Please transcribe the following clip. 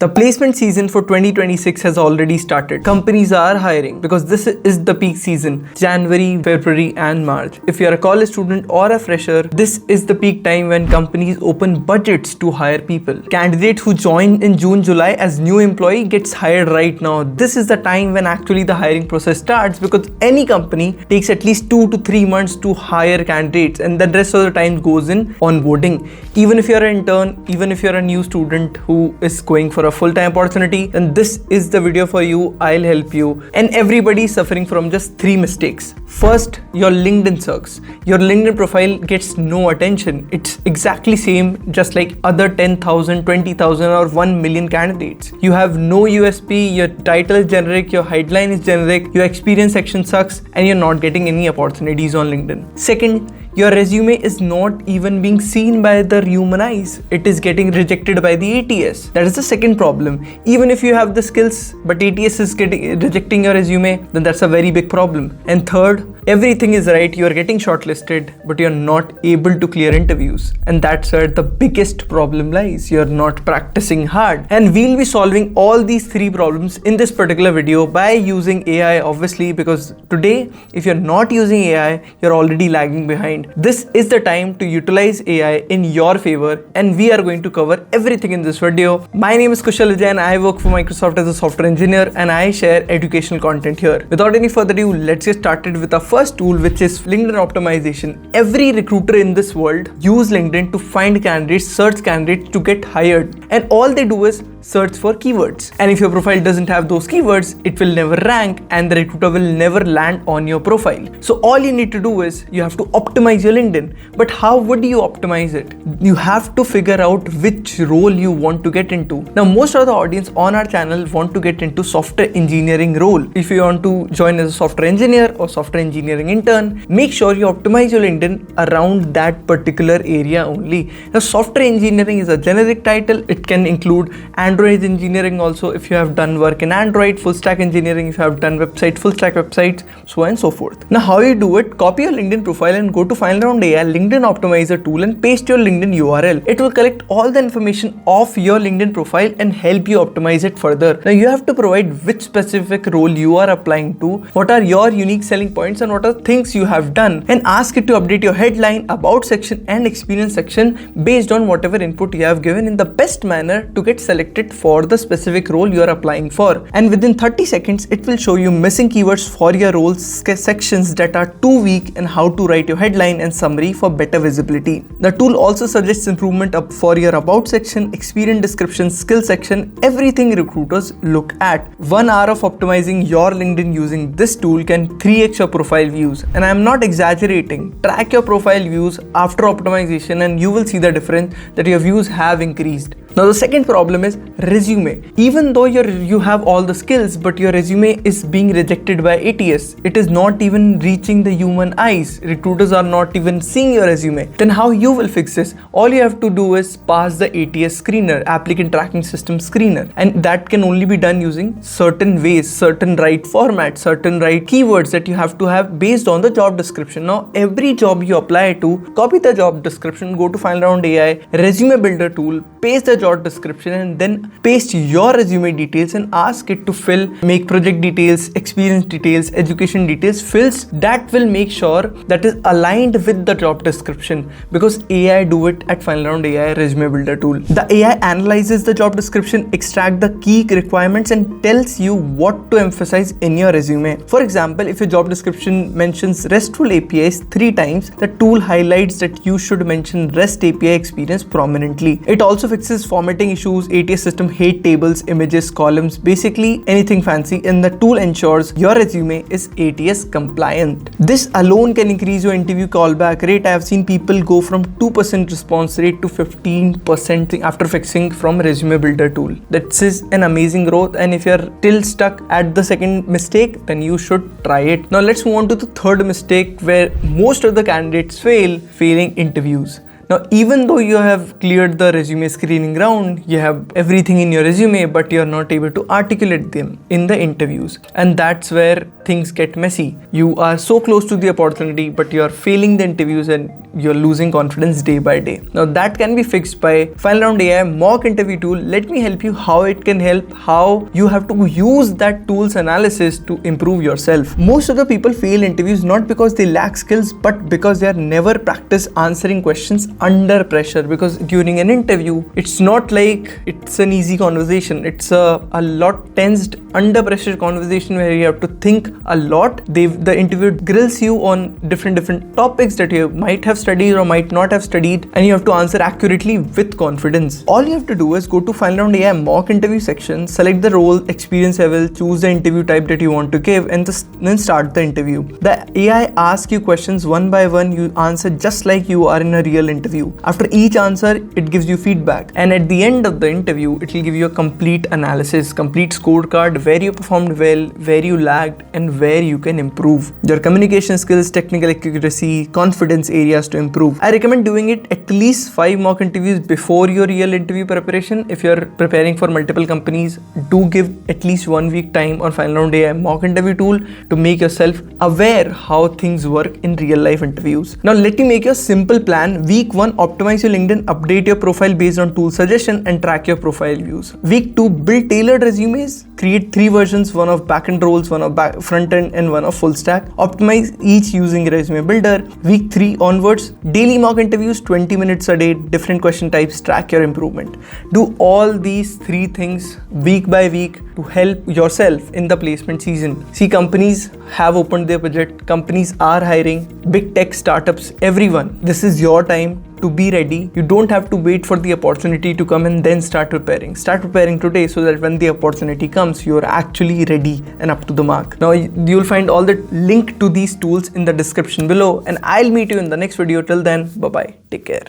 The placement season for 2026 has already started. Companies are hiring because this is the peak season, January, February and March. If you're a college student or a fresher, this is the peak time when companies open budgets to hire people. Candidates who join in June, July as new employee gets hired right now. This is the time when actually the hiring process starts because any company takes at least 2 to 3 months to hire candidates and the rest of the time goes in onboarding. Even if you're an intern, even if you're a new student who is going for a full-time opportunity, then this is the video for you. I'll help you. And everybody is suffering from just 3 mistakes. First, your LinkedIn sucks. Your LinkedIn profile gets no attention. It's exactly same just like other 10,000, 20,000 or 1 million candidates. You have no USP, your title is generic, your headline is generic, your experience section sucks and you're not getting any opportunities on LinkedIn. Second, your resume is not even being seen by the human eyes. It is getting rejected by the ATS. That is the second problem. Even if you have the skills, but ATS is rejecting your resume, then that's a very big problem. And third, everything is right. You are getting shortlisted, but you're not able to clear interviews. And that's where the biggest problem lies. You're not practicing hard. And we'll be solving all these 3 problems in this particular video by using AI, obviously, because today, if you're not using AI, you're already lagging behind. This is the time to utilize AI in your favor, and we are going to cover everything in this video. My name is Kushal and I work for Microsoft as a software engineer and I share educational content here. Without any further ado, let's get started with our first tool, which is LinkedIn optimization. Every recruiter in this world use LinkedIn to find candidates, search candidates to get hired, and all they do is search for keywords. And if your profile doesn't have those keywords, it will never rank and the recruiter will never land on your profile. So all you need to do is you have to optimize your LinkedIn. But how would you optimize it? You have to figure out which role you want to get into. Now, most of the audience on our channel want to get into software engineering role. If you want to join as a software engineer or software engineering intern, make sure you optimize your LinkedIn around that particular area only. Now, software engineering is a generic title. It can include Android engineering also if you have done work in Android, full stack engineering if you have done full stack websites, so on and so forth. Now, how you do it? Copy your LinkedIn profile and go to Find Around AI LinkedIn Optimizer tool and paste your LinkedIn URL. It will collect all the information of your LinkedIn profile and help you optimize it further. Now, you have to provide which specific role you are applying to, what are your unique selling points and what are things you have done, and ask it to update your headline, about section and experience section based on whatever input you have given in the best manner to get selected for the specific role you are applying for. And within 30 seconds, it will show you missing keywords for your roles, sections that are too weak, and how to write your headline and summary for better visibility. The tool also suggests improvement up for your about section, experience description, skill section, everything recruiters look at. 1 hour of optimizing your LinkedIn using this tool can 3x your profile views. And I'm not exaggerating. Track your profile views after optimization and you will see the difference that your views have increased. Now, the second problem is resume. Even though you have all the skills, but your resume is being rejected by ATS. It is not even reaching the human eyes. Recruiters are not even seeing your resume. Then how you will fix this? All you have to do is pass the ATS screener, applicant tracking system screener. And that can only be done using certain ways, certain right formats, certain right keywords that you have to have based on the job description. Now, every job you apply to, copy the job description, go to Find Around AI, resume builder tool, paste the job description and then paste your resume details and ask it to make project details, experience details, education details, fields that will make sure that is aligned with the job description, because AI do it at Find Around AI resume builder tool. The AI analyzes the job description, extract the key requirements and tells you what to emphasize in your resume. For example, if your job description mentions RESTful APIs 3 times, the tool highlights that you should mention REST API experience prominently. It also fixes formatting issues, ATS system hate tables, images, columns, basically anything fancy, and the tool ensures your resume is ATS compliant. This alone can increase your interview callback rate. I have seen people go from 2% response rate to 15% after fixing from resume builder tool. This is an amazing growth, and if you're still stuck at the second mistake, then you should try it. Now let's move on to the third mistake where most of the candidates failing interviews. Now, even though you have cleared the resume screening round, you have everything in your resume, but you're not able to articulate them in the interviews. And that's where things get messy. You are so close to the opportunity, but you're failing the interviews and you're losing confidence day by day. Now that can be fixed by Final Round AI mock interview tool. Let me help you how it can help, how you have to use that tool's analysis to improve yourself. Most of the people fail interviews not because they lack skills, but because they are never practiced answering questions under pressure. Because during an interview, it's not like it's an easy conversation. It's a lot tensed under pressure conversation where you have to think a lot. The interviewer grills you on different topics that you might have studied or might not have studied, and you have to answer accurately with confidence. All you have to do is go to Final Round AI mock interview section, select the role, experience level, choose the interview type that you want to give, and then start the interview. The AI asks you questions one by one. You answer just like you are in a real interview. After each answer, it gives you feedback, and at the end of the interview, it will give you a complete analysis, complete scorecard, where you performed well, where you lagged, and where you can improve. Your communication skills, technical accuracy, confidence areas to improve. I recommend doing it at least 5 mock interviews before your real interview preparation. If you're preparing for multiple companies, do give at least 1 week time on Final Round AI mock interview tool to make yourself aware how things work in real life interviews. Now let me make you a simple plan. Week 1, optimize your LinkedIn, update your profile based on tool suggestion, and track your profile views. Week 2, build tailored resumes, create 3 versions, one of backend roles, one of front end, and one of full stack. Optimize each using resume builder. Week 3 onwards, daily mock interviews, 20 minutes a day, different question types, track your improvement. Do all these 3 things week by week to help yourself in the placement season. See, companies have opened their budget, companies are hiring, big tech startups, everyone. This is your time to be ready. You don't have to wait for the opportunity to come and then start preparing. Start preparing today so that when the opportunity comes, you're actually ready and up to the mark. Now you'll find all the link to these tools in the description below, and I'll meet you in the next video. Till then, bye bye. Take care.